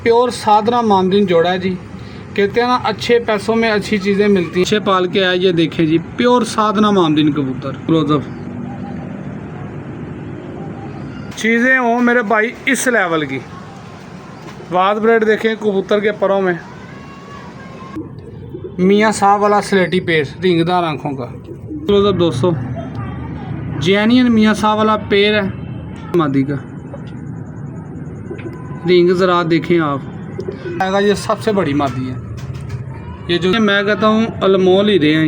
Pure साधना मामदीन जोड़ा है जी। कहते हैं ना, अच्छे पैसों में अच्छी चीज़ें मिलती हैं। अच्छे पाल के आए, ये देखें जी, प्योर साधना मामदीन कबूतर। क्लोजअप चीज़ें हों मेरे भाई इस लेवल की। वाद ब्रेड देखें कबूतर के परों में, मियाँ साहब वाला स्लेटी पेड़, रिंगदार आँखों का। क्लोजअप दोस्तों, जैनियन मियाँ साहब वाला पेड़ है मादी का। रिंग ज़रा देखें आप, आएगा ये सबसे बड़ी मादी है। ये जो मैं कहता हूँ अलमोल ही रहे हैं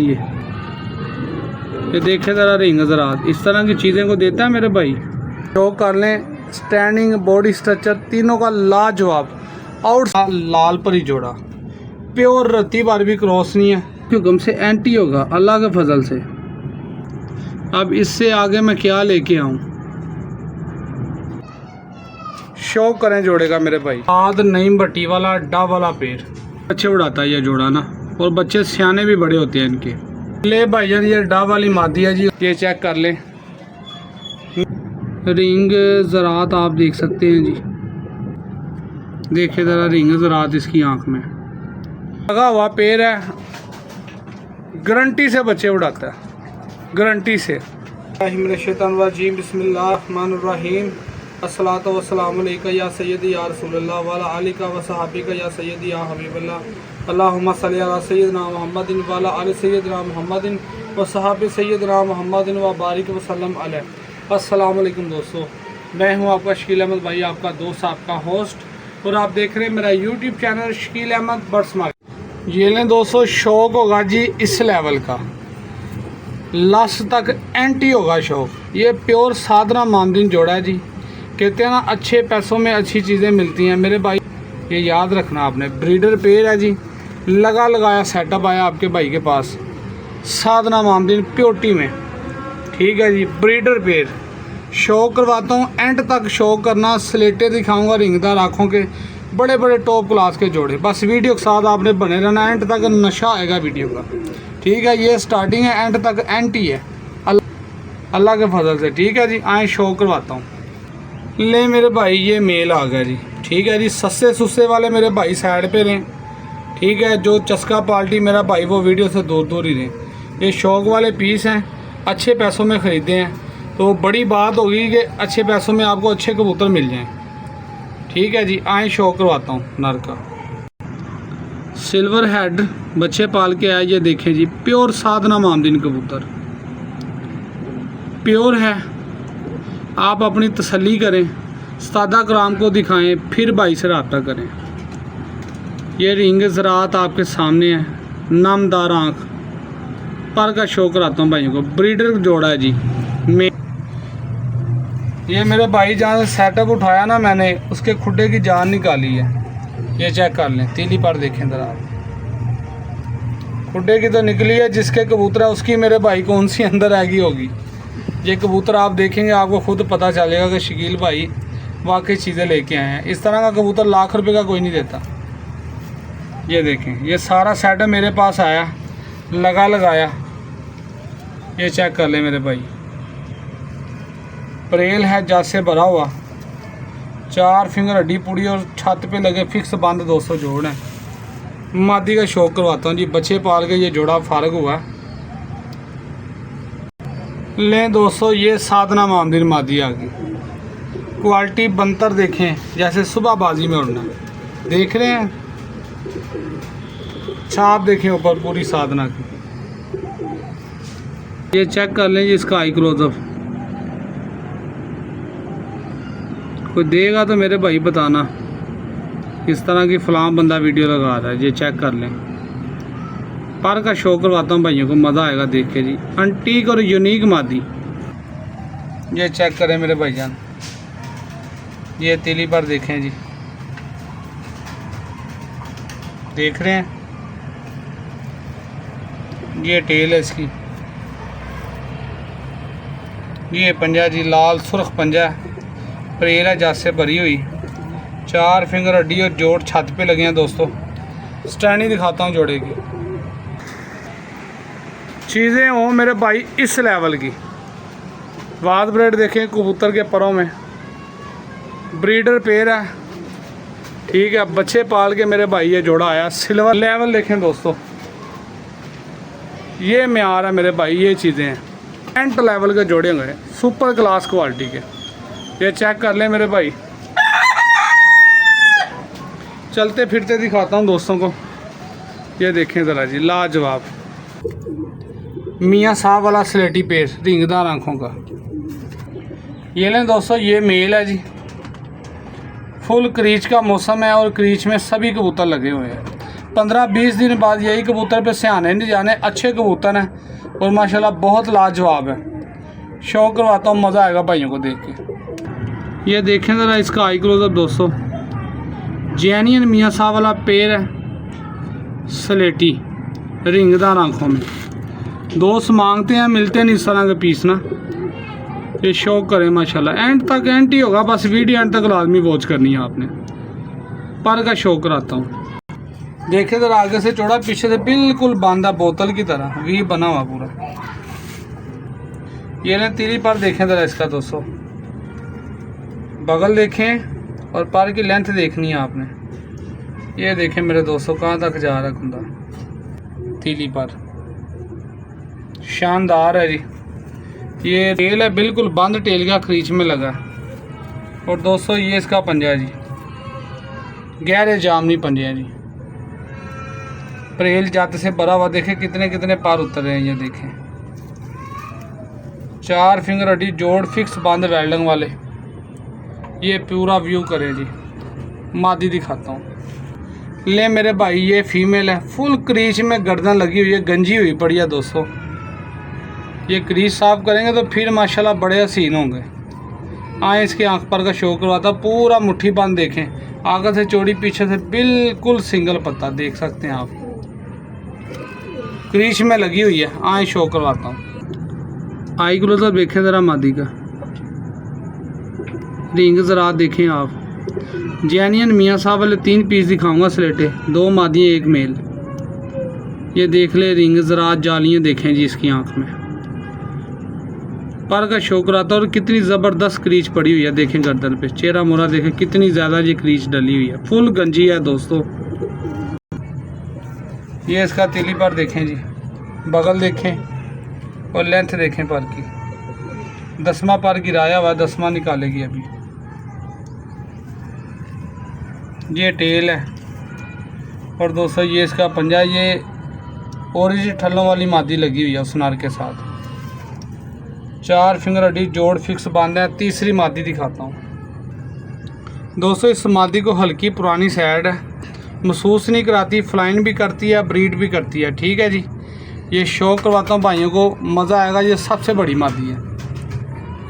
ये देखें ज़रा रिंग ज़रा, इस तरह की चीज़ें को देता है मेरे भाई। शो कर लें, स्टैंडिंग बॉडी स्ट्रक्चर तीनों का लाजवाब। आउट लाल पर ही जोड़ा, प्योर रत्ती बार भी क्रॉस नहीं है, हुक्म से एंटी होगा अल्लाह के फजल से। अब इससे आगे मैं क्या लेके आऊँ, शौक करें जोड़े का मेरे भाई। आद नईम भट्टी वाला डा वाला पेड़, बच्चे उड़ाता है ये जोड़ा ना, और बच्चे सियाने भी बड़े होते हैं इनके। ले भाईजान, ये डा वाली मादी है जी, ये चेक कर लें। रिंग ज़रात आप देख सकते हैं जी, देखिए ज़रा रिंग ज़रात इसकी आँख में लगा हुआ पेड़ है। गारंटी से बच्चे उड़ाता है, गारंटी से। बिस्मिल्लाहिर्रहमानिर्रहीम। अस्सलातु वस्सलामु अलैका या सय्यदी या रसूलल्लाह वाला आलिका व सहाबिका या सय्यदी या हबीबल्लाह। अल्लाहुम्मा सल्ली अला सय्यदिना मुहम्मदिन वाला आलि सय्यदिना मुहम्मदिन व सहाबी सय्यदिना मुहम्मदिन व बारिक वसल्लम अलैहि। अस्सलाम वालेकुम दोस्तों, मैं हूं आपका शकील अहमद भाई, आपका दोस्त, आपका होस्ट, और आप देख रहे हैं मेरा YouTube channel Shakeel Ahmed birds market. ये लें दोस्तों, शौक होगा जी इस लेवल का, लास्ट तक एंटी होगा शौक। ये प्योर साधना मामदीन जोड़ा है जी। कहते हैं ना, अच्छे पैसों में अच्छी चीज़ें मिलती हैं मेरे भाई, ये याद रखना आपने। ब्रीडर पेड़ है जी, लगा लगाया सेटअप आया आपके भाई के पास, साधना मामदीन प्योरिटी में, ठीक है जी। ब्रीडर पेड़ शौक करवाता हूँ, एंड तक शौक करना, स्लेटे दिखाऊंगा, रिंगदार आँखों के, बड़े बड़े टॉप क्लास के जोड़े। बस वीडियो के साथ आपने बने रहना, एंड तक नशा आएगा वीडियो का, ठीक है। ये स्टार्टिंग है, एंड तक एंटी है अल्लाह के फजल से, ठीक है जी। आए शौक करवाता हूँ। ले मेरे भाई, ये मेल आ गया जी, ठीक है जी। सस्ते सुस्ते वाले मेरे भाई साइड पे रहें, ठीक है। जो चस्का पार्टी मेरा भाई, वो वीडियो से दूर दूर ही रहें। ये शौक वाले पीस हैं, अच्छे पैसों में ख़रीदे हैं, तो बड़ी बात होगी कि अच्छे पैसों में आपको अच्छे कबूतर मिल जाएं, ठीक है जी। आए शौक करवाता हूँ नर का। सिल्वर हेड बच्चे पाल के आए, ये देखें जी, प्योर साधना मामदीन कबूतर, प्योर है। आप अपनी तसल्ली करें, सादा कराम को दिखाएं, फिर भाई से रब्ता करें। ये रिंग ज़रात आपके सामने है, नामदार आँख पर का शौक कराता हूँ भाइयों को। ब्रीडर जोड़ा है जी। ये मेरे भाई जहाँ से सेटअप उठाया ना मैंने, उसके खुड्डे की जान निकाली है, ये चेक कर लें। तीली पर देखें ज़रा आप, खुड्डे की तो निकली है, जिसके कबूतर है उसकी मेरे भाई कौन सी अंदर आएगी होगी। ये कबूतर आप देखेंगे, आपको खुद पता चलेगा कि शकील भाई वाकई चीज़ें लेके आए हैं। इस तरह का कबूतर लाख रुपए का कोई नहीं देता। ये देखें, ये सारा सेटअप मेरे पास आया, लगा लगाया, ये चेक कर ले मेरे भाई। परेल है जज से भरा हुआ, 4 फिंगर हड्डी पूड़ी और छत पे लगे फिक्स बंद 200 जोड़ हैं। मादी का शौक करवाता हूँ जी, बच्चे पाल के ये जोड़ा फारग हुआ है। लें दोस्तों, ये साधना मामदीन मादी आ गई। क्वालिटी बनतर देखें, जैसे सुबह बाजी में उड़ना, देख रहे हैं, छाप देखें ऊपर पूरी साधना की। ये चेक कर लें जी इसका आई क्लोजअप। कोई देगा तो मेरे भाई बताना, इस तरह की फलां बंदा वीडियो लगा रहा है। ये चेक कर लें, पर का शौक करवाता हूँ भाइयों को, मज़ा आएगा देख के जी। अंटीक और यूनिक मादी, ये चेक करें मेरे भाईजान। ये तीली पर देखें जी, देख रहे हैं, ये टेल है इसकी, ये पंजा जी, लाल सुर्ख पंजा, परेल है जज से भरी हुई, 4 फिंगर हड्डी और जोड़ छत पे लगे हैं दोस्तों। स्टैंड ही दिखाता हूँ जोड़े की। चीज़ें हों मेरे भाई इस लेवल की। वाद ब्रेड देखें कबूतर के परों में, ब्रीडर पेड़ है, ठीक है, बच्चे पाल के मेरे भाई ये जोड़ा आया। सिल्वर लेवल देखें दोस्तों, ये म्यार है मेरे भाई, ये चीज़ें हैं एंट लेवल के जोड़े हुए हैं, सुपर क्लास क्वालिटी के। ये चेक कर लें मेरे भाई। चलते फिरते दिखाता हूँ दोस्तों को, ये देखें ज़रा जी, लाजवाब मियाँ साहब वाला स्लेटी पेड़, रिंगदार आँखों का। ये लें दोस्तों, ये मेल है जी। फुल क्रीच का मौसम है और क्रीच में सभी कबूतर लगे हुए हैं। 15-20 दिन बाद यही कबूतर पे सियाने नहीं जाने, अच्छे कबूतर हैं और माशाल्लाह बहुत लाजवाब है। शौक करवाता हूँ, मज़ा आएगा भाइयों को देख के। ये देखें ज़रा इसका आई क्लोजअप दोस्तों, जैनियन मियाँ साहब वाला पेड़ है, स्लेटी रिंगदार आँखों में। दोस्त मांगते हैं, मिलते नहीं इस तरह के पीस ना। ये शौक करें माशाल्लाह, एंड तक एंड ही होगा, बस वीडियो एंड तक लाजमी वॉच करनी है आपने। पर का शौक कराता हूँ। देखे ज़रा आगे से चौड़ा, पीछे से बिल्कुल बांधा बोतल की तरह, वी बना हुआ पूरा। ये ना तीरी पर देखें ज़रा इसका दोस्तों, बगल देखें और पर की लेंथ देखनी है आपने। ये देखें मेरे दोस्तों कहाँ तक जा रहा है खुंदा, तीली पर शानदार है जी। ये टेल है बिल्कुल बंद टेल का क्रीच में लगा। और दोस्तों ये इसका पंजा है जी, गहरे जामनी पंजे है जी, प्रेल जाते से भरा हुआ। देखें कितने कितने पार उतर रहे हैं, ये देखें 4 फिंगर अडी जोड़ फिक्स बंद वेल्डिंग वाले। ये पूरा व्यू करें जी, मादी दिखाता हूँ। ले मेरे भाई, ये फीमेल है, फुल क्रीच में गर्दन लगी हुई है, गंजी हुई पड़ी है दोस्तों। ये क्रीज साफ करेंगे तो फिर माशाल्लाह बड़े हसीन होंगे। आए इसके आंख पर का शो करवाता, पूरा मुट्ठी बंद देखें, आगे से चौड़ी पीछे से बिल्कुल सिंगल पत्ता देख सकते हैं आप, क्रीज में लगी हुई है। आए शो करवाता हूँ। आई क्लोजर देखें ज़रा मादी का, रिंग ज़रा देखें आप। जैनियन मियाँ साहब वाले 3 पीस दिखाऊंगा स्लेटे, 2 मादी 1 मेल। ये देख ले रिंग ज़रा, जालियाँ देखें जी इसकी आंख में, पर का शो कराता। और कितनी ज़बरदस्त क्रीच पड़ी हुई है, देखें गर्दन पे, चेहरा मोरा देखें कितनी ज़्यादा ये क्रीच डली हुई है, फुल गंजी है दोस्तों। ये इसका तीली पर देखें जी, बगल देखें और लेंथ देखें पर की। 10वां पर गिराया हुआ, 10वां निकालेगी अभी। ये टेल है और दोस्तों ये इसका पंजा, ये ओरिजिनल ठल्लों वाली मादी लगी हुई है सुनार के साथ। 4 फिंगर अडी जोड़ फिक्स बांधा है। तीसरी मादी दिखाता हूँ दोस्तों। इस मादी को हल्की पुरानी सैड है, महसूस नहीं कराती, फ्लाइन भी करती है, ब्रीड भी करती है। ठीक है जी, ये शौक करवाता हूँ भाइयों को, मज़ा आएगा। ये सबसे बड़ी मादी है,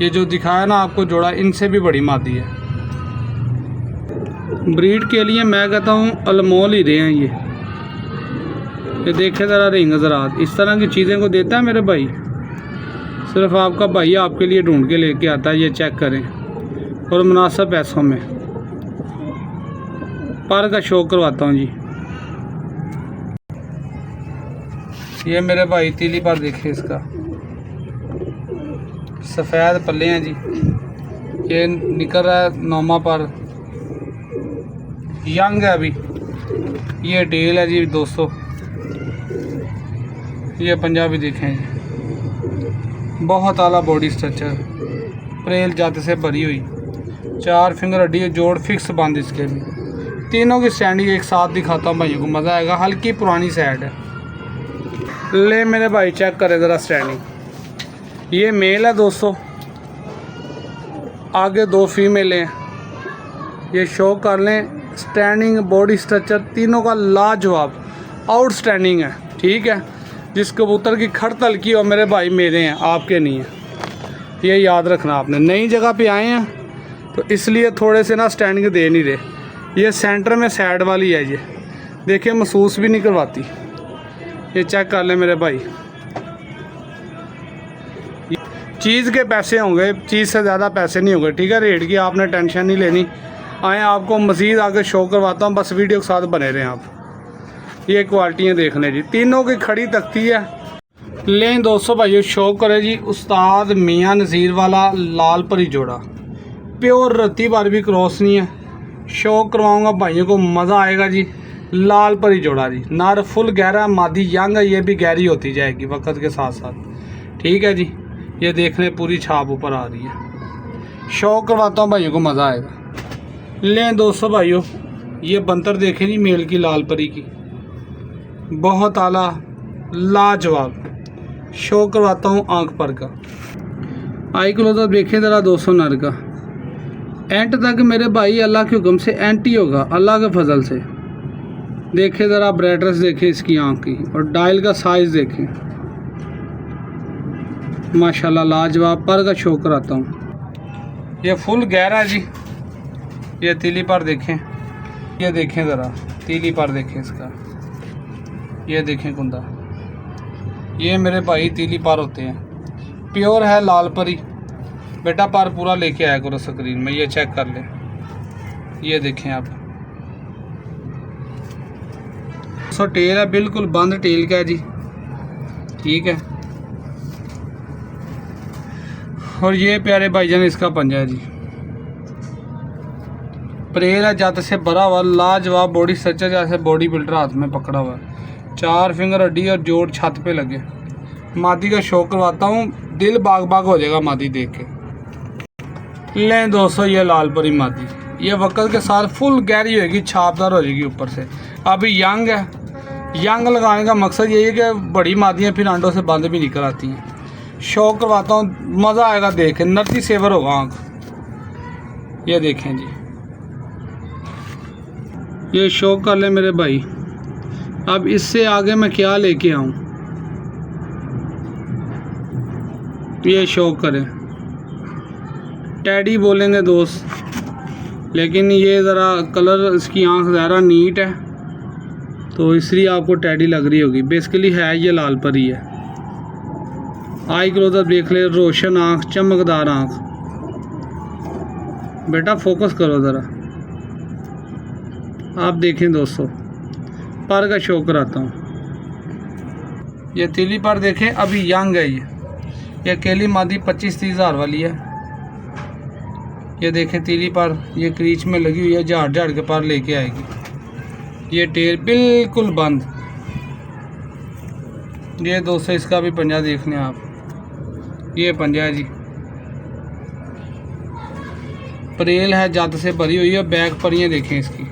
ये जो दिखाया ना आपको जोड़ा, इनसे भी बड़ी मादी है। ब्रीड के लिए मैं कहता हूँ अलमोल ही रहे हैं ये देखे ज़रा रिंग ज़रा, इस तरह की चीज़ें को देता है मेरे भाई, सिर्फ आपका भाई आपके लिए ढूंढ के लेके आता है। ये चेक करें और मुनासिब पैसों में। पर का शौक करवाता हूँ जी। ये मेरे भाई तीली पर देखे, इसका सफ़ेद पल्ले हैं जी। ये निकल रहा है 9वां पर, यंग है अभी। ये टेल है जी दोस्तों। ये पंजाबी देखें जी, बहुत आला बॉडी स्ट्रक्चर, प्रेल जाते से भरी हुई। 4 फिंगर अड्डी जोड़ फिक्स बंद इसके भी। तीनों की स्टैंडिंग एक साथ दिखाता हूँ भाइयों को, मज़ा आएगा। हल्की पुरानी साइड है। ले मेरे भाई चेक करें ज़रा स्टैंडिंग। ये मेल है दोस्तों, आगे 2 फीमेल हैं। ये शो कर लें, स्टैंडिंग बॉडी स्ट्रक्चर तीनों का लाजवाब आउटस्टैंडिंग है। ठीक है, जिस कबूतर की खड़तल की और मेरे भाई मेरे हैं, आपके नहीं है, ये याद रखना आपने। नई जगह पे आए हैं तो इसलिए थोड़े से ना स्टैंडिंग दे नहीं रहे। ये सेंटर में साइड वाली है, ये देखिए महसूस भी नहीं करवाती। ये चेक कर ले मेरे भाई, चीज़ के पैसे होंगे, चीज़ से ज़्यादा पैसे नहीं होंगे। ठीक है, रेट की आपने टेंशन नहीं लेनी। आए आपको मज़ीद आगे शो करवाता हूँ, बस वीडियो के साथ बने रहें आप। ये क्वालिटियाँ देख लें जी, तीनों की खड़ी तख्ती है। लें दोस्तों भाइयों, शो करें जी उस्ताद मियाँ नज़ीर वाला लाल परी जोड़ा, प्योर रत्ती बार भी क्रॉस नहीं है। शौक करवाऊंगा भाइयों को, मज़ा आएगा जी। लाल परी जोड़ा जी, नर फुल गहरा, मादी यंग है, ये भी गहरी होती जाएगी वक्त के साथ साथ। ठीक है जी, ये देखने पूरी छाप ऊपर आ रही है। शौक करवाता हूँ भाइयों को, मज़ा आएगा। लें दोस्तों भाइयों, ये बंतर देखें जी मेल की लाल परी की, बहुत आला लाजवाब। शौक करवाता हूँ आँख पर का। आई क्लोजर देखें ज़रा दोस्तों नर का। एंड तक मेरे भाई अल्लाह के हुक्म से एंट ही होगा, अल्लाह के फजल से। देखें ज़रा ब्राइटनेस देखें इसकी आँख की, और डायल का साइज़ देखें, माशाल्लाह लाजवाब। पर का शौक कराता हूँ। ये फुल गहरा जी। ये तीली पर देखें, ये देखें ज़रा तीली पर देखें इसका, ये देखें कुंदा। ये मेरे भाई तीली पर होते हैं, प्योर है लाल परी। बेटा पर पूरा लेके आया करो स्क्रीन में, ये चेक कर ले। ये देखें आप, सो टेल है बिल्कुल बंद टेल का है जी। ठीक है, और ये प्यारे भाईजान इसका पंजा है जी। प्रेल है जत से भरा हुआ, लाजवाब बॉडी स्ट्रक्चर, जैसे बॉडी बिल्डर हाथ में पकड़ा हुआ है। 4 फिंगर हड्डी और जोड़ छत पे लगे। मादी का शौक करवाता हूँ, दिल बाग बाग हो जाएगा मादी देख के। लें दोस्तों ये लाल परी मादी, ये वक्त के साथ फुल गहरी होगी, छापदार हो जाएगी ऊपर से। अभी यंग है। यंग लगाने का मकसद यही है कि बड़ी मादियाँ फिर अंडों से बंद भी निकल आती हैं। शौक करवाता हूँ, मज़ा आएगा देखें, नर्ती सेवर होगा आँख। ये देखें जी, ये शौक कर ले मेरे भाई। अब इससे आगे मैं क्या लेके आऊँ, ये शौक करें। टैडी बोलेंगे दोस्त, लेकिन ये ज़रा कलर इसकी आंख ज़्यादा नीट है, तो इसलिए आपको टैडी लग रही होगी। बेसिकली है ये लाल परी है। आई क्लोजर देख ले, रोशन आंख, चमकदार आंख। बेटा फोकस करो ज़रा, आप देखें दोस्तों। पर का शौक कराता हूँ। ये तीली पर देखें, अभी यंग है ये अकेली मादी 25-30 हज़ार वाली है। ये देखें तीली पर, ये क्रीच में लगी हुई है, झाड़ झाड़ के पर लेके आएगी। ये टेल बिल्कुल बंद। ये दोस्तों इसका भी पंजा देख लें आप, ये पंजा है जी। प्रेल है जत से भरी हुई है। बैक पर ये देखें इसकी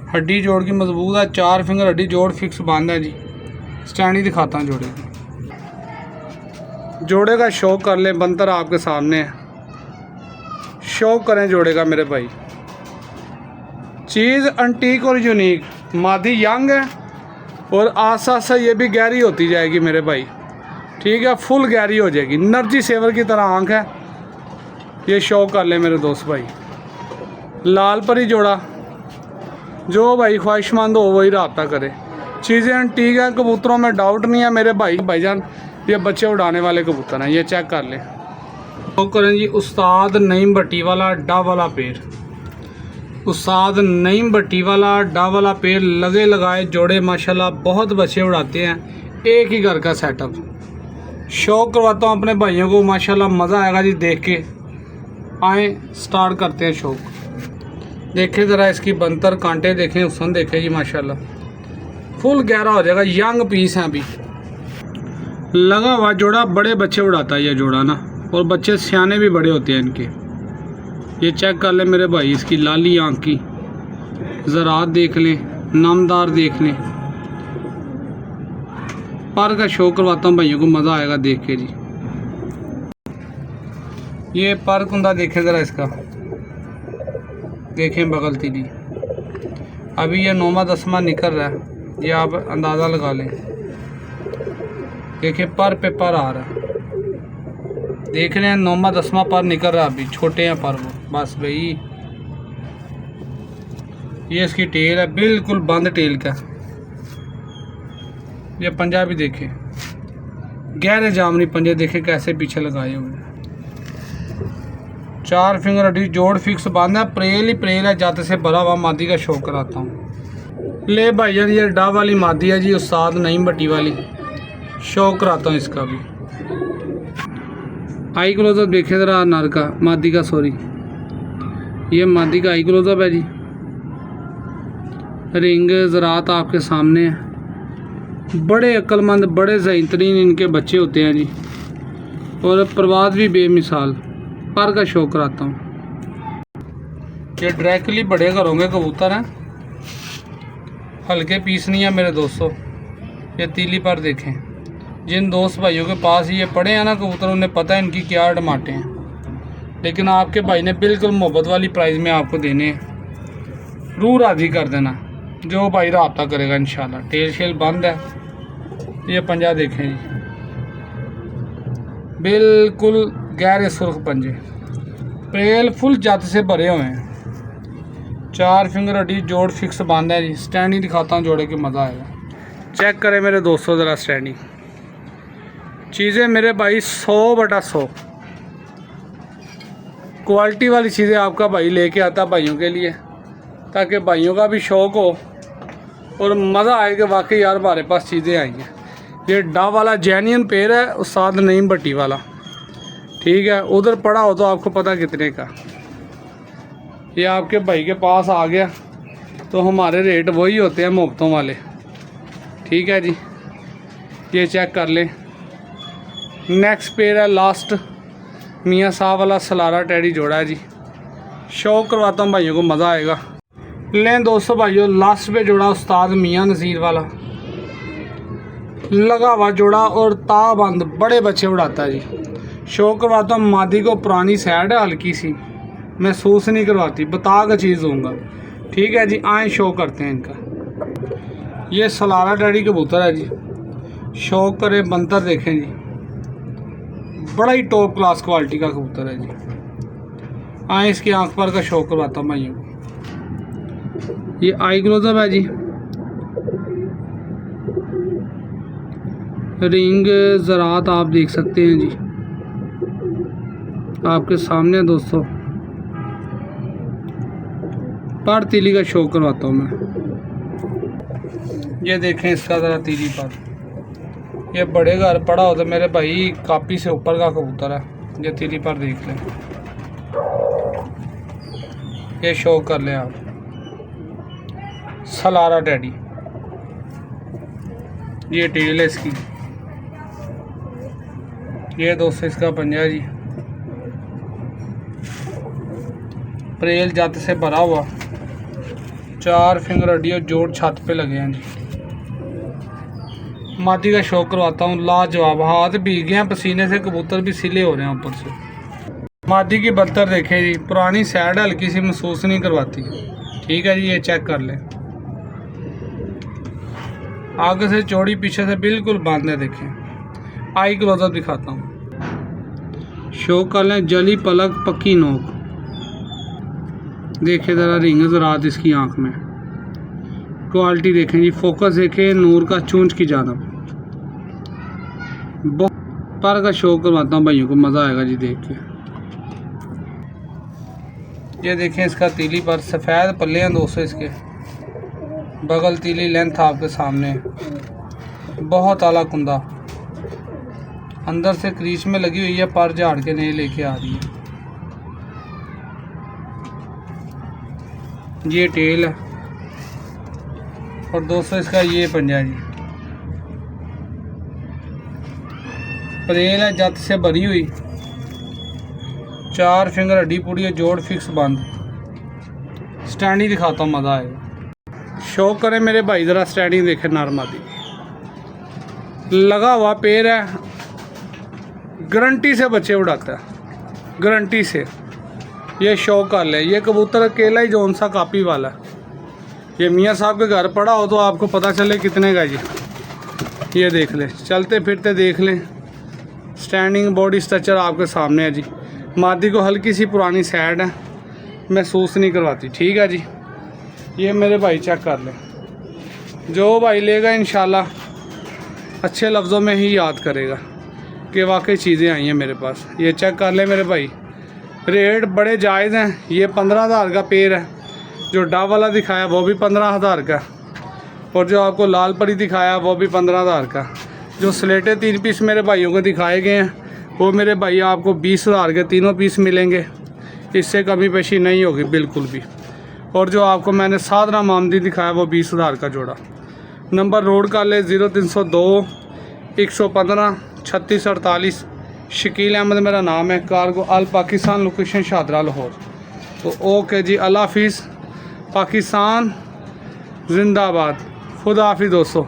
हड्डी जोड़ की मजबूत है। 4 फिंगर हड्डी जोड़ फिक्स बांध है जी। स्टैंड ही दिखाता हूँ जोड़े की। जोड़े का शौक कर लें, बंतर आपके सामने है। शौक करें जोड़े का मेरे भाई। चीज़ अंटीक और यूनिक, मादी यंग है और आस्ता आस्ता ये भी गहरी होती जाएगी मेरे भाई। ठीक है, फुल गहरी हो जाएगी, नर्जी सेवर की तरह आंख है। ये शौक कर ले मेरे दोस्त भाई। लाल परी जोड़ा, जो भाई ख्वाहिशमंद हो वही रब्ता करे। चीज़ें अंटीक हैं, कबूतरों में डाउट नहीं है मेरे भाईजान। ये बच्चे उड़ाने वाले कबूतर हैं, ये चेक कर ले। तो करें जी उस्ताद नईम भट्टी वाला डा वाला पेड़। उस्ताद नईम भट्टी वाला डा वाला पेड़ लगे लगाए जोड़े, माशाल्लाह बहुत बच्चे उड़ाते हैं। एक ही घर का सेटअप। शौक करवाता हूँ अपने भाइयों को, माशाल्लाह मज़ा आएगा जी देख के। आए स्टार्ट करते हैं शौक। देखें ज़रा इसकी बंतर, कांटे देखें, हुस्न देखें जी, माशाल्लाह फुल गहरा हो जाएगा। यंग पीस हैं अभी। लगा हुआ जोड़ा, बड़े बच्चे उड़ाता है ये जोड़ा ना, और बच्चे सियाने भी बड़े होते हैं इनके। ये चेक कर ले मेरे भाई, इसकी लाली आँख की ज़रात देख लें, नामदार देख लें। पर का शौक करवाता हूँ भाइयों को, मज़ा आएगा देख के जी। ये पर कुंदा देखें ज़रा इसका, देखें बगल तीली। अभी ये 9वां 10वां निकल रहा है, ये आप अंदाज़ा लगा लें। देखिए पर पे पर आ रहा है, देख रहे हैं 9वां 10वां पर निकल रहा है। अभी छोटे हैं पर वो, बस भाई। ये इसकी टेल है, बिल्कुल बंद टेल का। ये पंजा भी देखें, गहरे जामनी पंजे देखें कैसे पीछे लगाए हुए। 4 फिंगर हड्डी जोड़ फिक्स बांधा है। प्रेल ही प्रेल है, जाते से भरा हुआ। मादी का शौक कराता हूँ। ले भाईजान ये डा वाली मादी है जी, उस्ताद नईम भट्टी वाली। शौक कराता हूँ इसका भी। आई क्लोजअप देखें ज़रा नर का, मादी का सॉरी। ये मादी का आई क्लोजअप है जी। रिंग ज़रात आपके सामने है। बड़े अक्लमंद, बड़े सही तरीन इनके बच्चे होते हैं जी। और परवाज़ भी बेमिसाल। पर का शौक कराता हूँ। ये डायरेक्टली बड़े घरों के कबूतर हैं, हल्के पीस नहीं है मेरे दोस्तों। ये तीली पर देखें, जिन दोस्त भाइयों के पास ये पड़े हैं ना कबूतर, उन्हें पता है इनकी क्या डिमांडें हैं। लेकिन आपके भाई ने बिल्कुल मोहब्बत वाली प्राइस में आपको देने हैं। रूह राजी कर देना जो भाई रब्ता करेगा इंशाल्लाह। टेल शेल बंद है। ये पंजा देखें जी, बिल्कुल गहरे सुर्ख पंजे, पेल फुल जत से भरे हुए हैं। 4 फिंगर अडी, जोड़ फिक्स बंद है जी। स्टैंडिंग दिखाता हूँ जोड़े के मज़ा आएगा। चेक करें मेरे दोस्तों ज़रा स्टैंडिंग। चीज़ें मेरे भाई 100/100 क्वालिटी वाली चीज़ें आपका भाई लेके आता भाइयों के लिए, ताकि भाइयों का भी शौक़ हो और मज़ा आए कि वाकई यार हमारे पास चीज़ें आई हैं। ये डा वाला जेन्युइन पेड़ है, उस्ताद नईम भट्टी वाला, ठीक है। उधर पड़ा हो तो आपको पता कितने का। ये आपके भाई के पास आ गया तो हमारे रेट वही होते हैं मुफ्तों वाले, ठीक है जी। ये चेक कर लें। नेक्स्ट पेड़ है लास्ट, मियाँ साहब वाला सलारा टैडी जोड़ा है जी। शौक करवाता हूँ भाइयों को, मज़ा आएगा। लें दोस्तों भाइयों, लास्ट पे जोड़ा उस्ताद मियाँ नज़ीर वाला, लगा हुआ जोड़ा और ताबंद बड़े बच्चे उड़ाता है जी। शौक करवाता हूँ। मादी को पुरानी सैड है, हल्की सी महसूस नहीं करवाती, बता का चीज़ दूँगा, ठीक है जी। आए शो करते हैं इनका। ये सलारा डैडी कबूतर है जी। शौक करे बंतर देखें जी, बड़ा ही टॉप क्लास क्वालिटी का कबूतर है जी। आए इसकी आंख पर का शौक करवाता हूँ भाइयों को। ये आई क्लोजअप है जी। रिंग ज़रात आप देख सकते हैं जी, आपके सामने दोस्तों। पर तीली का शौक करवाता हूँ मैं। ये देखें इसका ज़रा तीली पर। ये बड़े घर पड़ा हो तो मेरे भाई कापी से ऊपर का कबूतर है। ये तीली पर देख लें, ये शौक कर लें आप। सलारा डैडी, ये टेल है इसकी। ये दोस्तों इसका पंजा जी, प्रेल जत से भरा हुआ, 4 फिंगर अडी और जोड़ छत पे लगे हैं जी। मादी का शौक करवाता हूँ, लाजवाब। हाथ भीग गए हैं पसीने से, कबूतर भी सिले हो रहे हैं ऊपर से। मादी की बत्तर देखें जी, पुरानी सैड हल्की सी महसूस नहीं करवाती, ठीक है जी। ये चेक कर लें, आगे से चौड़ी, पीछे से बिल्कुल बंद है। देखें आई क्लोजअप दिखाता हूँ। शौक कर लें, जली पलक पक्की नोक। देखें ज़रा रिंग ज़रात इसकी आंख में, क्वालिटी देखें जी। फोकस देखें नूर का चूंच की जानब। पर का शौक करवाता हूँ भाइयों को, मज़ा आएगा जी देख के। ये देखें इसका तीली पर सफ़ेद पल्ले हैं दोस्तों इसके। बगल तीली लेंथ आपके सामने, बहुत आला कुंदा, अंदर से क्रीच में लगी हुई है, पर झाड़ के नहीं लेके आ रही है। ये टेल है और दोस्तों इसका ये पंजा जी। प्रेल है जत से भरी हुई, 4 फिंगर हड्डी पूरी, जोड़ फिक्स बंद। स्टैंडिंग दिखाता हूँ, मज़ा आएगा। शौक करें मेरे भाई, ज़रा स्टैंडिंग देखें। नॉर्मली लगा हुआ पैर है, गारंटी से बच्चे उड़ाता है, गारंटी से। ये शौक कर ले। ये कबूतर अकेला ही जोन सा कापी वाला, ये मियाँ साहब के घर पड़ा हो तो आपको पता चले कितने का जी। ये देख ले, चलते फिरते देख लें। स्टैंडिंग बॉडी स्ट्रक्चर आपके सामने है जी। मादी को हल्की सी पुरानी सैड है, महसूस नहीं करवाती, ठीक है जी। ये मेरे भाई चेक कर लें, जो भाई लेगा इंशाल्लाह अच्छे लफ्ज़ों में ही याद करेगा कि वाकई चीज़ें आई हैं मेरे पास। ये चेक कर ले मेरे भाई, रेट बड़े जायज़ हैं। ये 15,000 का पेड़ है। जो डा वाला दिखाया वो भी 15,000 का, और जो आपको लाल परी दिखाया वो भी 15,000 का। जो स्लेटे 3 पीस मेरे भाइयों को दिखाए गए हैं वो मेरे भाई आपको 20,000 के तीनों पीस मिलेंगे। इससे कमी पेशी नहीं होगी बिल्कुल भी। और जो आपको मैंने साधना मामदी दिखाया वो 20,000 का जोड़ा। नंबर रोड का ले 0302 115 3648। शकील अहमद मेरा नाम है। कार्गो अल पाकिस्तान, लोकेशन शादरा लाहौर। तो ओके जी, अल्लाह हाफिज़। पाकिस्तान जिंदाबाद। खुदा हाफिज़ दोस्तों।